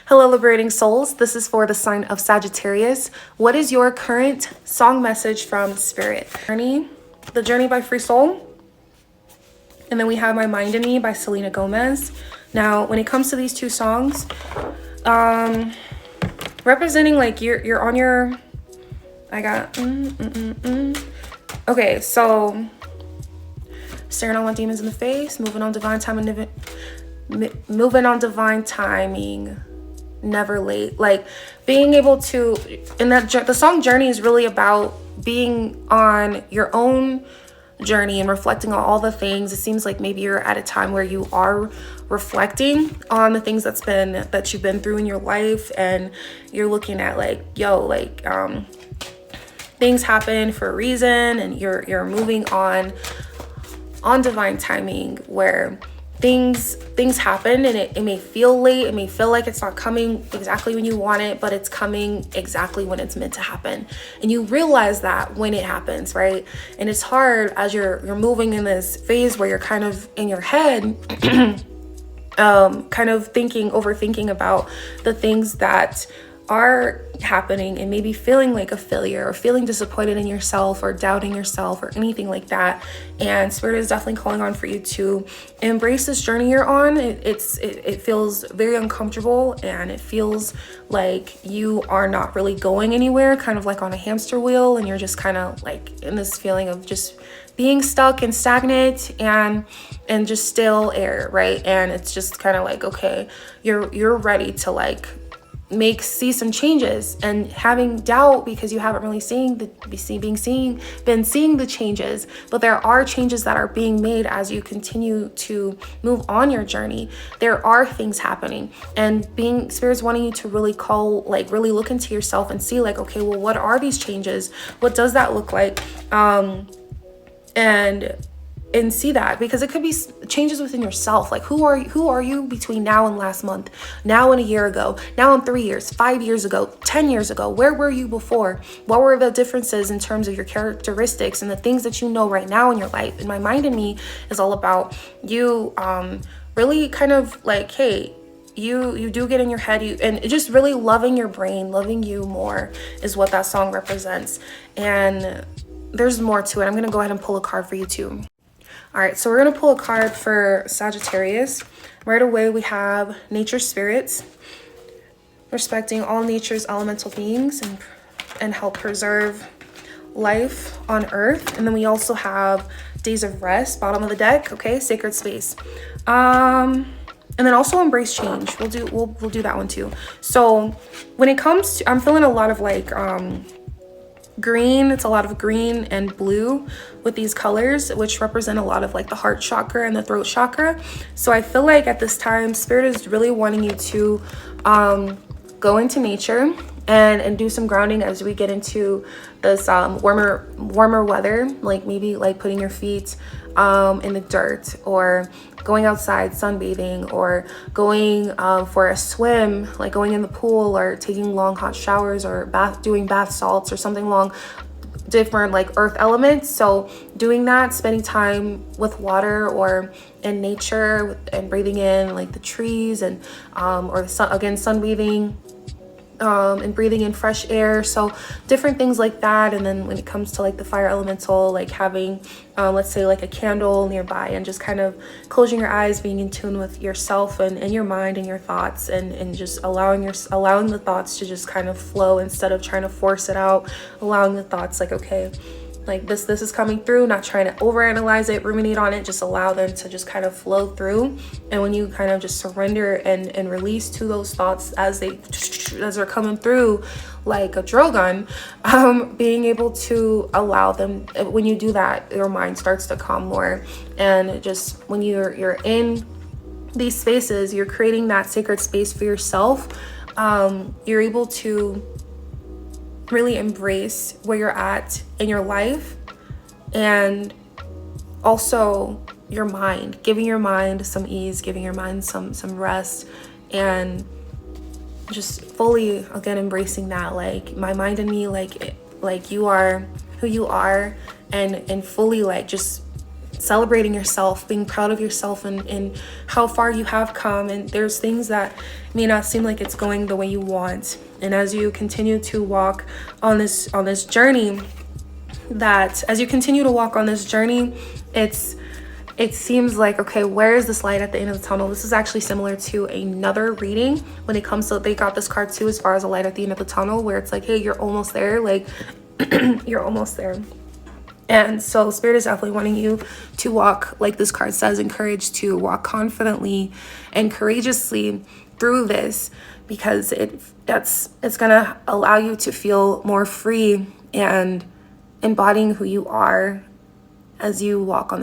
Hello, Liberating Souls. This is for the sign of Sagittarius. What is your current song message from Spirit? The Journey by Free Soul. And then we have My Mind in Me by Selena Gomez. Now, when it comes to these two songs, representing like you're on your, Okay, so staring on my demons in the face, moving on divine timing, never late. Like being able to, in that the song Journey is really about being on your own journey and reflecting on all the things. It seems like maybe you're at a time where you are reflecting on the things that you've been through in your life, and you're looking at like, things happen for a reason, and you're moving on divine timing, where things happen, and it may feel late, it may feel like it's not coming exactly when you want it, but it's coming exactly when it's meant to happen. And you realize that when it happens, right? And it's hard as you're moving in this phase where you're kind of in your head kind of overthinking about the things that are happening, and maybe feeling like a failure, or feeling disappointed in yourself, or doubting yourself, or anything like that. And Spirit is definitely calling on for you to embrace this journey you're on. It feels very uncomfortable, and it feels like you are not really going anywhere, kind of like on a hamster wheel, and you're just kind of like in this feeling of just being stuck and stagnant and just still air, right? And it's just kind of like, okay, you're ready to like see some changes, and having doubt because you haven't really been seeing the changes. But there are changes that are being made as you continue to move on your journey. There are things happening, and Spirit's wanting you to really really look into yourself and see like, okay, well, what are these changes? What does that look like? And see that, because it could be changes within yourself. Like who are you between now and last month, now and a year ago, now and 3 years, 5 years ago, 10 years ago? Where were you before? What were the differences in terms of your characteristics and the things that you know right now in your life? And My Mind in Me is all about you really kind of like, hey, you do get in your head, and just really loving your brain, loving you more is what that song represents. And there's more to it. I'm gonna go ahead and pull a card for you too. All right, so we're gonna pull a card for Sagittarius. Right away, we have nature spirits, respecting all nature's elemental beings and help preserve life on earth. And then we also have days of rest, bottom of the deck, okay, sacred space. And then also embrace change. We'll do that one too. So when it comes to, I'm feeling a lot of like, green. It's a lot of green and blue with these colors, which represent a lot of like the heart chakra and the throat chakra. So I feel like at this time, Spirit is really wanting you to go into nature and do some grounding as we get into this warmer weather, like maybe like putting your feet in the dirt, or going outside sunbathing, or going for a swim, like going in the pool, or taking long hot showers, or doing bath salts, or something along different like earth elements. So doing that, spending time with water or in nature, and breathing in like the trees, and or the sun, again, sunbathing, and breathing in fresh air. So different things like that. And then when it comes to like the fire elemental, like having let's say like a candle nearby, and just kind of closing your eyes, being in tune with yourself and your mind and your thoughts, and just allowing the thoughts to just kind of flow instead of trying to force it out. Allowing the thoughts like, okay, like this is coming through, not trying to overanalyze it, ruminate on it, just allow them to just kind of flow through. And when you kind of just surrender and release to those thoughts as they're coming through like a drill gun, being able to allow them, when you do that, your mind starts to calm more. And just when you're in these spaces, you're creating that sacred space for yourself. You're able to really embrace where you're at in your life, and also your mind, giving your mind some ease, giving your mind some rest, and just fully again embracing that, like my mind in me, like you are who you are, and fully like just celebrating yourself, being proud of yourself and how far you have come. And there's things that may not seem like it's going the way you want. And as you continue to walk on this journey, it seems like, okay, where is this light at the end of the tunnel? This is actually similar to another reading when it comes to, they got this card too, as far as a light at the end of the tunnel, where it's like, hey, you're almost there, like you're almost there. And so Spirit is definitely wanting you to walk, like this card says, encouraged to walk confidently and courageously through this, because it's gonna allow you to feel more free and embodying who you are as you walk on this